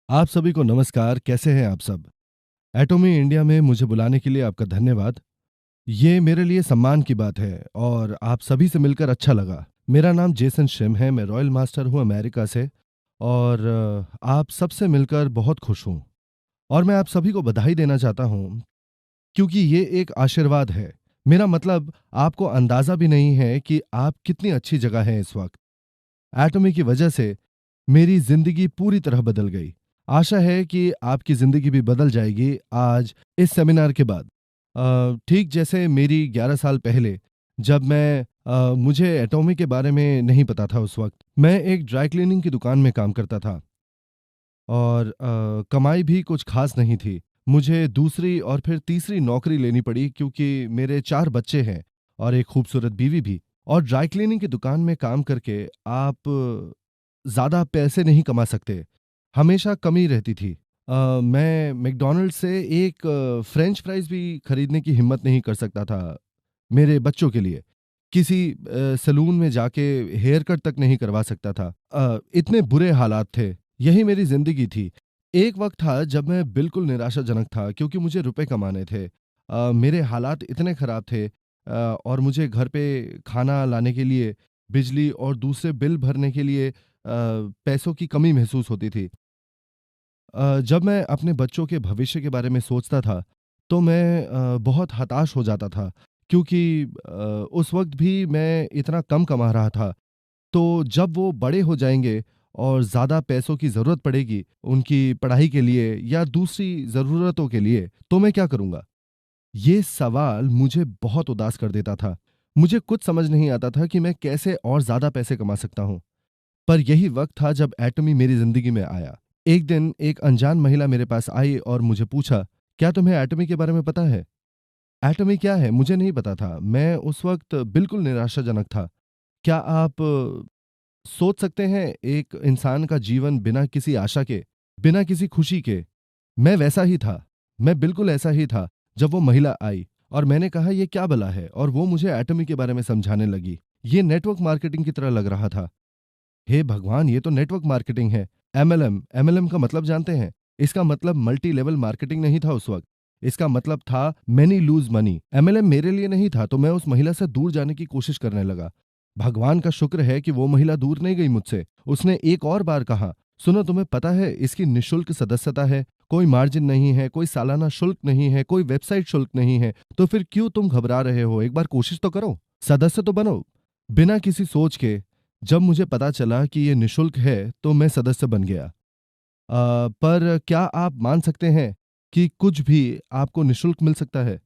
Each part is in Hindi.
आप सभी को नमस्कार, कैसे हैं आप सब? एटॉमी इंडिया में मुझे बुलाने के लिए आपका धन्यवाद। ये मेरे लिए सम्मान की बात है और आप सभी से मिलकर अच्छा लगा। मेरा नाम जेसन शिम है, मैं रॉयल मास्टर हूँ अमेरिका से और आप सबसे मिलकर बहुत खुश हूँ। और मैं आप सभी को बधाई देना चाहता हूँ क्योंकि ये एक आशीर्वाद है। मेरा मतलब आपको अंदाज़ा भी नहीं है कि आप कितनी अच्छी जगह हैं इस वक़्त। एटॉमी की वजह से मेरी जिंदगी पूरी तरह बदल गई। आशा है कि आपकी जिंदगी भी बदल जाएगी आज इस सेमिनार के बाद। ठीक जैसे मेरी 11 साल पहले जब मुझे एटॉमी के बारे में नहीं पता था उस वक्त। मैं एक ड्राई क्लीनिंग की दुकान में काम करता था और कमाई भी कुछ खास नहीं थी। मुझे दूसरी और फिर तीसरी नौकरी लेनी पड़ी क्योंकि मेरे 4 बच्चे हैं और एक खूबसूरत बीवी भी। और ड्राई क्लीनिंग की दुकान में काम करके आप ज़्यादा पैसे नहीं कमा सकते, हमेशा कमी रहती थी। मैं मैकडॉनल्ड्स से एक फ्रेंच फ्राइज़ भी खरीदने की हिम्मत नहीं कर सकता था मेरे बच्चों के लिए। किसी सैलून में जाके हेयर कट तक नहीं करवा सकता था। इतने बुरे हालात थे, यही मेरी ज़िंदगी थी। एक वक़्त था जब मैं बिल्कुल निराशाजनक था क्योंकि मुझे रुपए कमाने थे। मेरे हालात इतने ख़राब थे और मुझे घर पे खाना लाने के लिए, बिजली और दूसरे बिल भरने के लिए पैसों की कमी महसूस होती थी। जब मैं अपने बच्चों के भविष्य के बारे में सोचता था, तो मैं बहुत हताश हो जाता था क्योंकि उस वक़्त भी मैं इतना कम कमा रहा था। तो जब वो बड़े हो जाएँगे और ज़्यादा पैसों की ज़रूरत पड़ेगी, उनकी पढ़ाई के लिए या दूसरी ज़रूरतों के लिए, तो मैं क्या करूँगा? ये सवाल मुझे बहुत उदास कर देता था। मुझे कुछ समझ नहीं आता था कि मैं कैसे और ज़्यादा पैसे कमा सकता हूँ। पर यही वक्त था जब एटॉमी मेरी जिंदगी में आया। एक दिन एक अनजान महिला मेरे पास आई और मुझे पूछा, क्या तुम्हें एटॉमी के बारे में पता है? एटॉमी क्या है? मुझे नहीं पता था। मैं उस वक्त बिल्कुल निराशाजनक था। क्या आप सोच सकते हैं एक इंसान का जीवन बिना किसी आशा के, बिना किसी खुशी के? मैं वैसा ही था। मैं बिल्कुल ऐसा ही था जब वो महिला आई और मैंने कहा ये क्या भला है? और वो मुझे एटॉमी के बारे में समझाने लगी। ये नेटवर्क मार्केटिंग की तरह लग रहा था। हे भगवान! ये तो नेटवर्क मार्केटिंग है। एमएलएम, एमएलएम का मतलब जानते हैं? इसका मतलब मल्टी लेवल मार्केटिंग नहीं था उस वक़्त। इसका मतलब था मैनी लूज़ मनी। एमएलएम मेरे लिए नहीं था, तो मैं उस महिला से दूर जाने की कोशिश करने लगा। भगवान का शुक्र है कि वो महिला दूर नहीं गई मुझसे। उसने एक और बार कहा, सुनो तुम्हें पता है इसकी निःशुल्क सदस्यता है, कोई मार्जिन नहीं है, कोई सालाना शुल्क नहीं है, कोई वेबसाइट शुल्क नहीं है, तो फिर क्यों तुम घबरा रहे हो? एक बार कोशिश तो करो, सदस्य तो बनो। बिना किसी सोच के जब मुझे पता चला कि ये निःशुल्क है, तो मैं सदस्य बन गया। पर क्या आप मान सकते हैं कि कुछ भी आपको निःशुल्क मिल सकता है?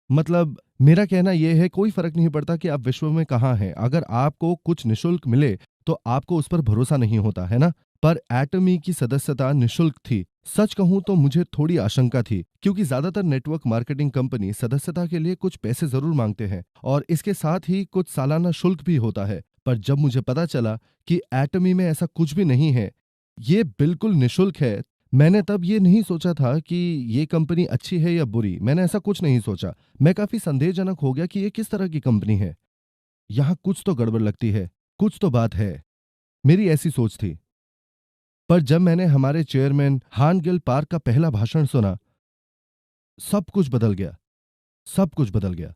मतलब मेरा कहना ये है कोई फ़र्क नहीं पड़ता कि आप विश्व में कहाँ हैं। अगर आपको कुछ निःशुल्क मिले, तो आपको उस पर भरोसा नहीं होता, है ना? पर एटॉमी की सदस्यता निःशुल्क थी। सच कहूँ तो मुझे थोड़ी आशंका थी, क्योंकि ज़्यादातर नेटवर्क मार्केटिंग कंपनी सदस्यता के लिए कुछ पैसे ज़रूर माँगते हैं और इसके साथ ही कुछ सालाना शुल्क भी होता है। पर जब मुझे पता चला कि एटॉमी में ऐसा कुछ भी नहीं है, ये बिल्कुल निःशुल्क है, मैंने तब ये नहीं सोचा था कि ये कंपनी अच्छी है या बुरी, मैंने ऐसा कुछ नहीं सोचा। मैं काफ़ी संदेहजनक हो गया कि ये किस तरह की कंपनी है? यहाँ कुछ तो गड़बड़ लगती है, कुछ तो बात है। मेरी ऐसी सोच थी। पर जब मैंने हमारे चेयरमैन हान गिल पार्क का पहला भाषण सुना, सब कुछ बदल गया, सब कुछ बदल गया।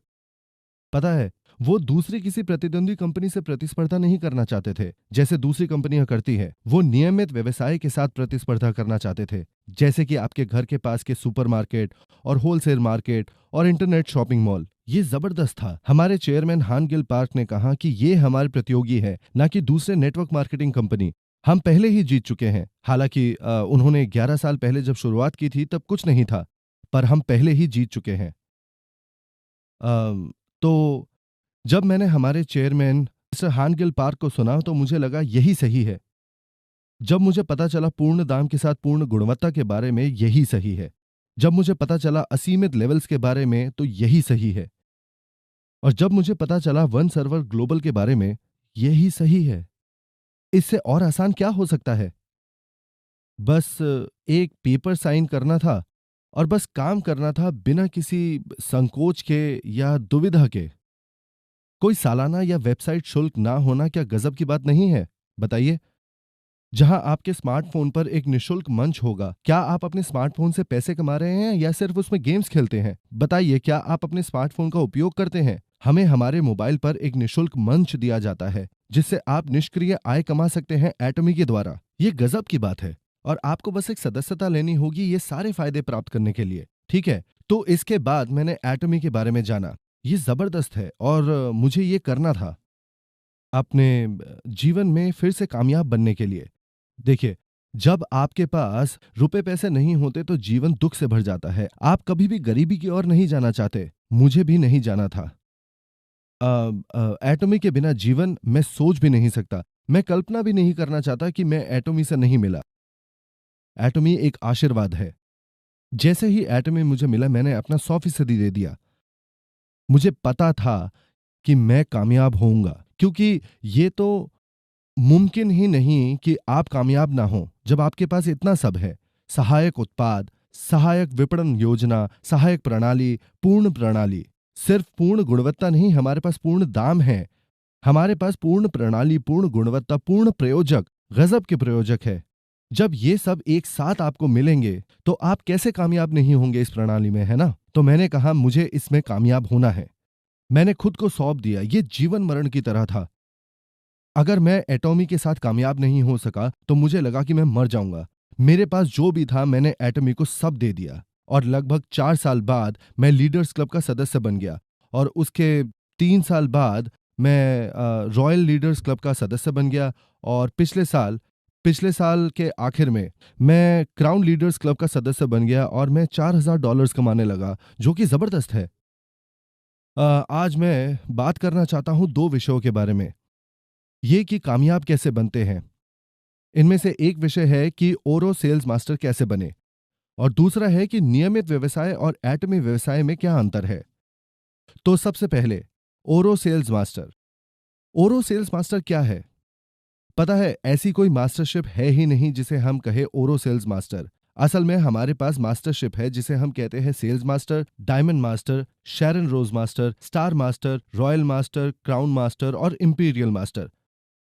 पता है, वो दूसरी किसी प्रतिद्वंदी कंपनी से प्रतिस्पर्धा नहीं करना चाहते थे, जैसे दूसरी कंपनियां करती हैं। वो नियमित व्यवसाय के साथ प्रतिस्पर्धा करना चाहते थे, जैसे कि आपके घर के पास के सुपरमार्केट और होलसेल मार्केट और इंटरनेट शॉपिंग मॉल। ये जबरदस्त था। हमारे चेयरमैन हान गिल पार्क ने कहा कि ये हमारे प्रतियोगी है, ना कि दूसरे नेटवर्क मार्केटिंग कंपनी। हम पहले ही जीत चुके हैं। हालांकि उन्होंने 11 साल पहले जब शुरुआत की थी तब कुछ नहीं था, पर हम पहले ही जीत चुके हैं। अम, तो जब मैंने हमारे चेयरमैन मिस्टर हानगिल पार्क को सुना तो मुझे लगा यही सही है। जब मुझे पता चला पूर्ण दाम के साथ पूर्ण गुणवत्ता के बारे में यही सही है। जब मुझे पता चला असीमित लेवल्स के बारे में तो यही सही है। और जब मुझे पता चला वन सर्वर ग्लोबल के बारे में यही सही है। इससे और आसान क्या हो सकता है? बस एक पेपर साइन करना था और बस काम करना था बिना किसी संकोच के या दुविधा के। कोई सालाना या वेबसाइट शुल्क ना होना क्या गजब की बात नहीं है? बताइए। जहां आपके स्मार्टफोन पर एक निशुल्क मंच होगा। क्या आप अपने स्मार्टफोन से पैसे कमा रहे हैं या सिर्फ उसमें गेम्स खेलते हैं? बताइए, क्या आप अपने स्मार्टफोन का उपयोग करते हैं? हमें हमारे मोबाइल पर एक निशुल्क मंच दिया जाता है जिससे आप निष्क्रिय आय कमा सकते हैं एटॉमी के द्वारा। ये गजब की बात है और आपको बस एक सदस्यता लेनी होगी ये सारे फायदे प्राप्त करने के लिए। ठीक है, तो इसके बाद मैंने एटॉमी के बारे में जाना। ये जबरदस्त है और मुझे ये करना था अपने जीवन में फिर से कामयाब बनने के लिए। देखिए, जब आपके पास रुपए पैसे नहीं होते तो जीवन दुख से भर जाता है। आप कभी भी गरीबी की ओर नहीं जाना चाहते। मुझे भी नहीं जाना था। एटॉमी के बिना जीवन मैं सोच भी नहीं सकता। मैं कल्पना भी नहीं करना चाहता कि मैं एटॉमी से नहीं मिला। एटॉमी एक आशीर्वाद है। जैसे ही एटॉमी मुझे मिला मैंने अपना 100% दे दिया। मुझे पता था कि मैं कामयाब होऊंगा क्योंकि ये तो मुमकिन ही नहीं कि आप कामयाब ना हो जब आपके पास इतना सब है। सहायक उत्पाद, सहायक विपणन योजना, सहायक प्रणाली, पूर्ण प्रणाली। सिर्फ पूर्ण गुणवत्ता नहीं, हमारे पास पूर्ण दाम है। हमारे पास पूर्ण प्रणाली, पूर्ण गुणवत्ता, पूर्ण प्रयोजक, गजब के प्रयोजक है। जब ये सब एक साथ आपको मिलेंगे तो आप कैसे कामयाब नहीं होंगे इस प्रणाली में, है ना? तो मैंने कहा मुझे इसमें कामयाब होना है। मैंने खुद को सौंप दिया। ये जीवन मरण की तरह था। अगर मैं एटॉमी के साथ कामयाब नहीं हो सका तो मुझे लगा कि मैं मर जाऊंगा। मेरे पास जो भी था मैंने एटॉमी को सब दे दिया और लगभग 4 साल बाद मैं लीडर्स क्लब का सदस्य बन गया और उसके 3 साल बाद मैं रॉयल लीडर्स क्लब का सदस्य बन गया और पिछले साल के आखिर में मैं क्राउन लीडर्स क्लब का सदस्य बन गया और मैं $4000 कमाने लगा, जो कि जबरदस्त है। आज मैं बात करना चाहता हूं 2 विषयों के बारे में। ये कि कामयाब कैसे बनते हैं। इनमें से एक विषय है कि ओरो सेल्स मास्टर कैसे बने और दूसरा है कि नियमित व्यवसाय और एटमी व्यवसाय में क्या अंतर है। तो सबसे पहले ओरो सेल्स मास्टर। ओरो सेल्स मास्टर क्या है? पता है, ऐसी कोई मास्टरशिप है ही नहीं जिसे हम कहे ओरो सेल्स मास्टर। असल में हमारे पास मास्टरशिप है जिसे हम कहते हैं sales master, diamond master, Sharon rose master, star master, royal master, crown master और इंपीरियल मास्टर।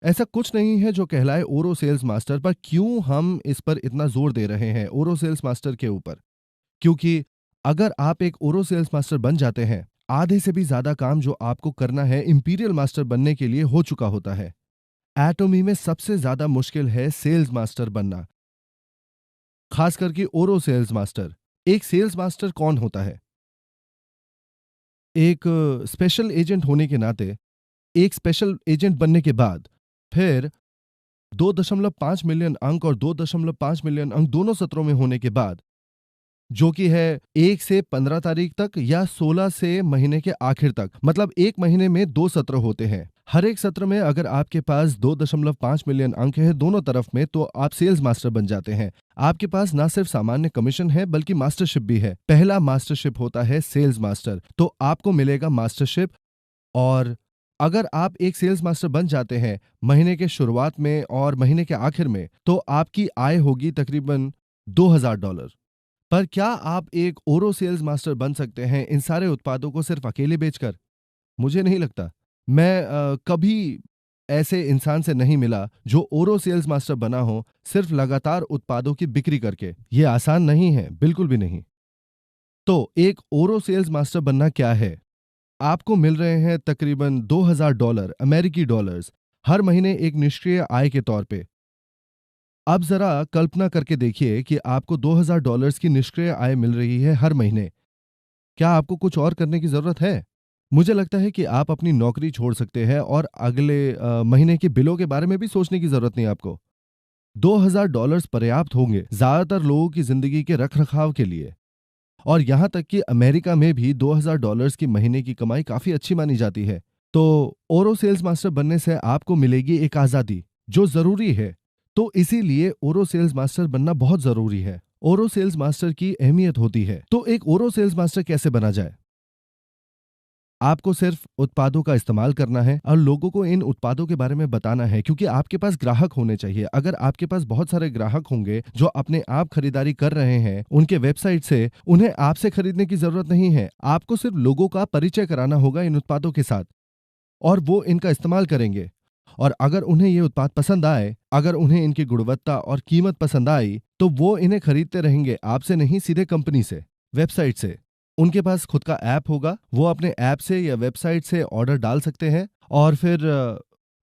ऐसा कुछ नहीं है जो कहलाए ओरो सेल्स मास्टर। पर क्यों हम इस पर इतना जोर दे रहे हैं ओरो सेल्स मास्टर के ऊपर? क्योंकि अगर आप एक ओरो सेल्स मास्टर बन जाते हैं, आधे से भी ज्यादा काम जो आपको करना है इंपीरियल मास्टर बनने के लिए हो चुका होता है। एटॉमी में सबसे ज्यादा मुश्किल है सेल्स मास्टर बनना, खास करके ओरो सेल्स मास्टर। एक सेल्स मास्टर कौन होता है? एक स्पेशल एजेंट होने के नाते, एक स्पेशल एजेंट बनने के बाद फिर 2.5 मिलियन अंक और 2.5 मिलियन अंक दोनों सत्रों में होने के बाद, जो कि है 1 से 15 तारीख तक या 16 से महीने के आखिर तक, मतलब एक महीने में 2 सत्र होते हैं। हर एक सत्र में अगर आपके पास 2.5 मिलियन अंक है दोनों तरफ में तो आप सेल्स मास्टर बन जाते हैं। आपके पास ना सिर्फ सामान्य कमीशन है बल्कि मास्टरशिप भी है। पहला मास्टरशिप होता है सेल्स मास्टर, तो आपको मिलेगा मास्टरशिप। और अगर आप एक सेल्स मास्टर बन जाते हैं महीने के शुरुआत में और महीने के आखिर में, तो आपकी आय होगी तकरीबन $2000। पर क्या आप एक ओरो सेल्स मास्टर बन सकते हैं इन सारे उत्पादों को सिर्फ अकेले बेचकर? मुझे नहीं लगता। मैं कभी ऐसे इंसान से नहीं मिला जो ओरो सेल्स मास्टर बना हो सिर्फ लगातार उत्पादों की बिक्री करके। ये आसान नहीं है, बिल्कुल भी नहीं। तो एक ओरो सेल्स मास्टर बनना क्या है? आपको मिल रहे हैं तकरीबन $2000 अमेरिकी डॉलर्स हर महीने एक निष्क्रिय आय के तौर पे। अब जरा कल्पना करके देखिए कि आपको $2000 की निष्क्रिय आय मिल रही है हर महीने। क्या आपको कुछ और करने की जरूरत है? मुझे लगता है कि आप अपनी नौकरी छोड़ सकते हैं और अगले महीने के बिलों के बारे में भी सोचने की जरूरत नहीं आपको। $2000 पर्याप्त होंगे ज्यादातर लोगों की जिंदगी के रखरखाव के लिए। और यहां तक कि अमेरिका में भी $2000 की महीने की कमाई काफी अच्छी मानी जाती है। तो ओरो सेल्स मास्टर बनने से आपको मिलेगी एक आजादी जो जरूरी है। तो इसीलिए ओरो सेल्स मास्टर बनना बहुत जरूरी है। ओरो सेल्स मास्टर की अहमियत होती है। तो एक ओरो सेल्स मास्टर कैसे बना जाए? आपको सिर्फ उत्पादों का इस्तेमाल करना है और लोगों को इन उत्पादों के बारे में बताना है, क्योंकि आपके पास ग्राहक होने चाहिए। अगर आपके पास बहुत सारे ग्राहक होंगे जो अपने आप खरीदारी कर रहे हैं उनके वेबसाइट से, उन्हें आपसे खरीदने की जरूरत नहीं है। आपको सिर्फ लोगों का परिचय कराना होगा इन उत्पादों के साथ और वो इनका इस्तेमाल करेंगे। और अगर उन्हें ये उत्पाद पसंद आए, अगर उन्हें इनकी गुणवत्ता और कीमत पसंद आई, तो वो इन्हें खरीदते रहेंगे, आपसे नहीं, सीधे कंपनी से, वेबसाइट से। उनके पास खुद का ऐप होगा, वो अपने ऐप से या वेबसाइट से ऑर्डर डाल सकते हैं और फिर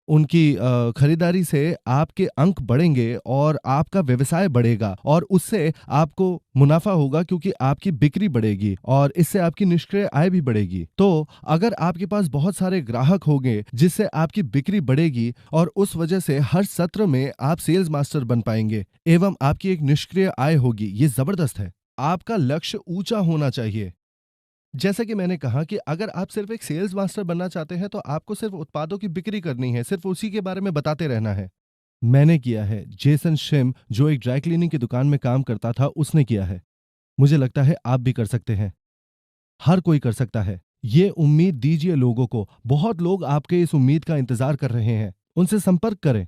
उनकी खरीदारी से आपके अंक बढ़ेंगे और आपका व्यवसाय बढ़ेगा और उससे आपको मुनाफा होगा क्योंकि आपकी बिक्री बढ़ेगी और इससे आपकी निष्क्रिय आय भी बढ़ेगी। तो अगर आपके पास बहुत सारे ग्राहक होंगे जिससे आपकी बिक्री बढ़ेगी और उस वजह से हर सत्र में आप सेल्स मास्टर बन पाएंगे एवं आपकी एक निष्क्रिय आय होगी, ये जबरदस्त है। आपका लक्ष्य ऊंचा होना चाहिए। जैसा कि मैंने कहा कि अगर आप सिर्फ एक सेल्स मास्टर बनना चाहते हैं तो आपको सिर्फ उत्पादों की बिक्री करनी है, सिर्फ उसी के बारे में बताते रहना है। मैंने किया है, जेसन शिम जो एक ड्राई क्लीनिंग की दुकान में काम करता था उसने किया है। मुझे लगता है आप भी कर सकते हैं, हर कोई कर सकता है। ये उम्मीद दीजिए लोगों को, बहुत लोग आपके इस उम्मीद का इंतजार कर रहे हैं। उनसे संपर्क करें,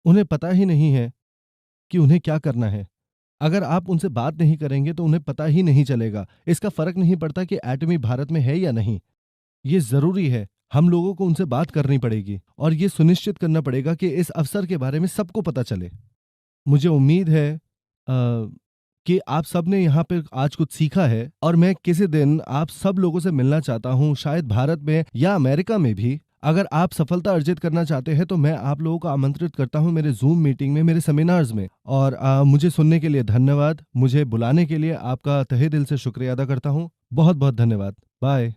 उन्हें पता ही नहीं है कि उन्हें क्या करना है। अगर आप उनसे बात नहीं करेंगे तो उन्हें पता ही नहीं चलेगा। इसका फर्क नहीं पड़ता कि एटमी भारत में है या नहीं, ये जरूरी है, हम लोगों को उनसे बात करनी पड़ेगी और ये सुनिश्चित करना पड़ेगा कि इस अवसर के बारे में सबको पता चले। मुझे उम्मीद है कि आप सब ने यहाँ पे आज कुछ सीखा है और मैं किसी दिन आप सब लोगों से मिलना चाहता हूँ, शायद भारत में या अमेरिका में भी। अगर आप सफलता अर्जित करना चाहते हैं तो मैं आप लोगों को आमंत्रित करता हूं मेरे जूम मीटिंग में, मेरे सेमिनार्स में। और मुझे सुनने के लिए धन्यवाद, मुझे बुलाने के लिए आपका तहे दिल से शुक्रिया अदा करता हूं। बहुत बहुत धन्यवाद। बाय।